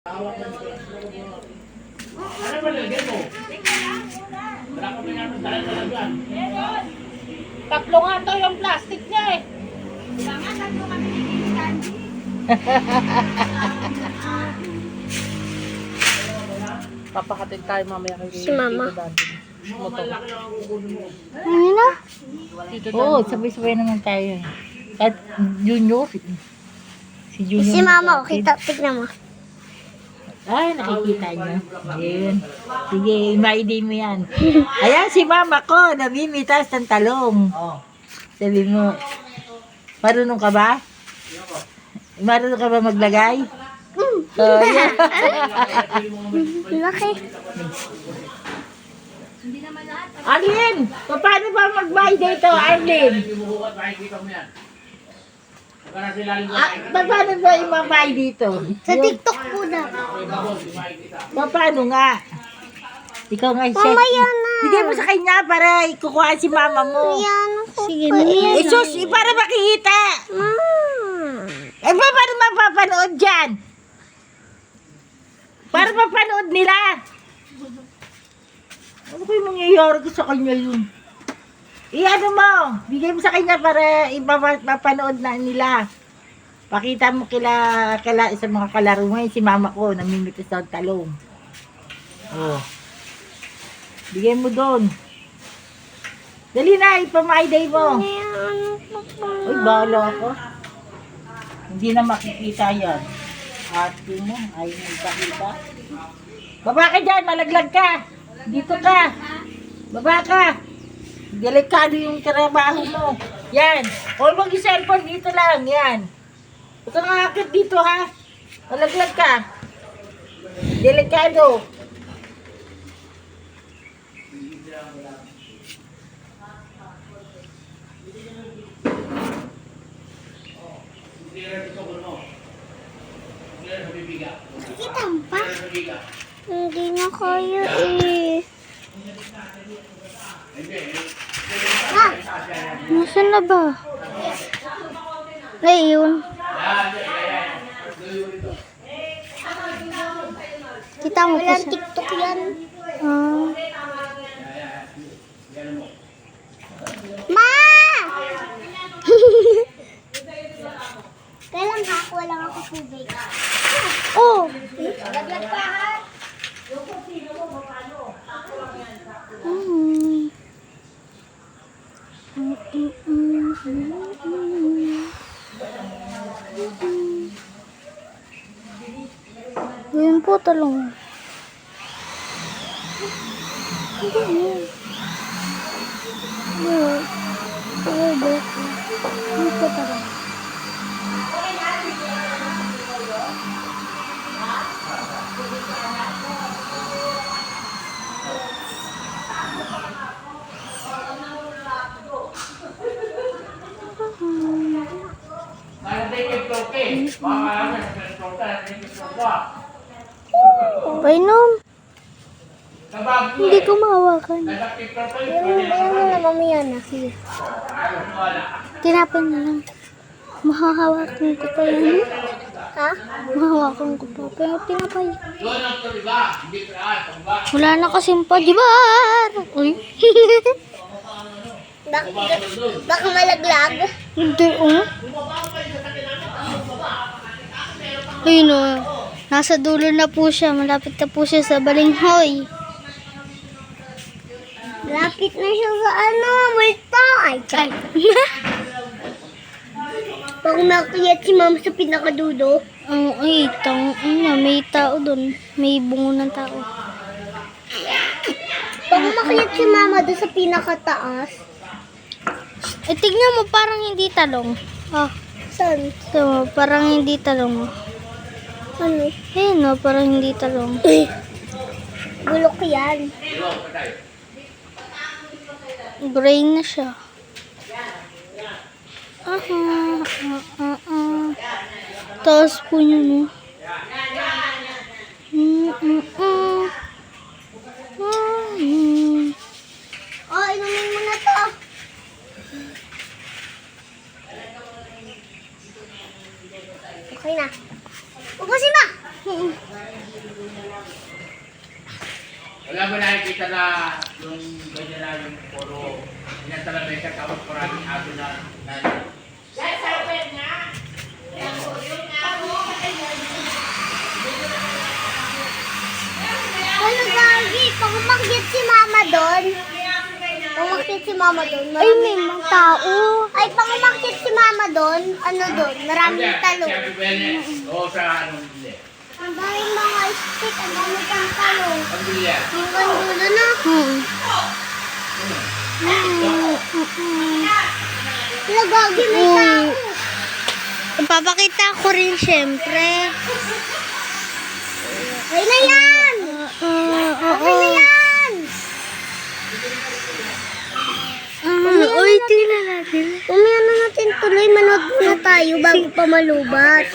Ano ba nilagyan mo? Wala ka pinapagdalan dyan. Tatlo nga to yung plastic niya eh. Kailangan tatlo kami nililisan. Papakatid tayo mamaya kay Si Mama. Tito Daddy. Motor. Ano na? Tito Oo, Daddy. sabay-sabay naman tayo. At Junior. Si Junior. Si Mama, kita, tignan mo. Ay, nakikita niyo. Yun. Sige, ma-ID mo yan. Ayan, si mama ko, namimitas ng talong. Sabi mo, marunong ka ba? Marunong ka ba maglagay? Oh, yeah. Laki. Arlene, paano ba mag-buy dito, Arlene? Bibuhukat, makikita mo yan. Huwag ka na sila Paano ba i-buy dito? Sa TikTok po na. Paano nga? Ikaw nga siya. Mamaya na. Bigay mo sa kanya para ikukuha si mama mo. Yan. Sige na yan. Eh, sus, para makikita. Eh, paano mapapanood dyan? Para mapanood nila. Ano kayo mangyayari ko sa kanya yun? Ano mo, bigay mo sa kanya para mapanood na nila. Pakita mo kila sa mga kalaro mo, si mama ko, namimitas ng talong. Oh. Bigay mo doon. Dali na, ipamaiday mo. Uy, bahala ako. Hindi na makikita yan. Ate mo, ayaw mo ipakita. Baba ka dyan, malaglag ka. Dito ka. Baba ka. Delikado yung trabaho mo. Yan. Huwag mong cellphone dito lang. Yan. Huwag kang akit dito ha. Malaglag ka. Delikado. Kita mo pa? Hindi na kaya eh. Nasaan na ba? Ayun. Kita mo pa sa TikTok yan. Ma! Kailan ha? Wala ako tubig. Oh! Laglag pa ha? Yun po talong. Yun po talong. Painom. Hindi ko mahawakan. Yan na mamaya na. Sige. Tinapin na lang. Mahahawakan ko pa yan. Ha? Mahahawakan ko pa. Pero tinapay. Wala na kasing padibar. Uy. Baka malaglag. Hindi, oh. Ayun, oh. Nasa dulo na po siya. Malapit na po siya sa balinghoy. Malapit na siya sa multo. Ay, chay. Pag nakiyat si mama sa pinakadulo. Ay, may tao doon. May bungo ng tao. Pag makiyat si mama doon sa pinakataas. Eh, tignan mo, parang hindi talong. Ah, saan? So, parang hindi talong. Ano? Ayun, no, parang hindi talong. Bulok yan. Brain na siya. Taas po niya, no? Oh, inumin mo na to. Okay na. Ubusin mo! Wala mo nakikita na yung ganyan na yung puro inatalamesa tapos maraming aso na Ano gagi? Pag umakyat si mama doon. Umakyat si mama doon. Ay, may mga tao. Ay, pag umakyat si mama doon, ano doon? Maraming talong. Oo, sa anong hindi. Ang daming mga stick, ang dami pang talong. Ang bilya. Yung gandulo na. Ano gagi? May tao. Papakita ko rin syempre. Okay na yan! Okay na yan! Uy, tingnan natin. Umaya na natin tuloy. Manood muna tayo bago pa malubat.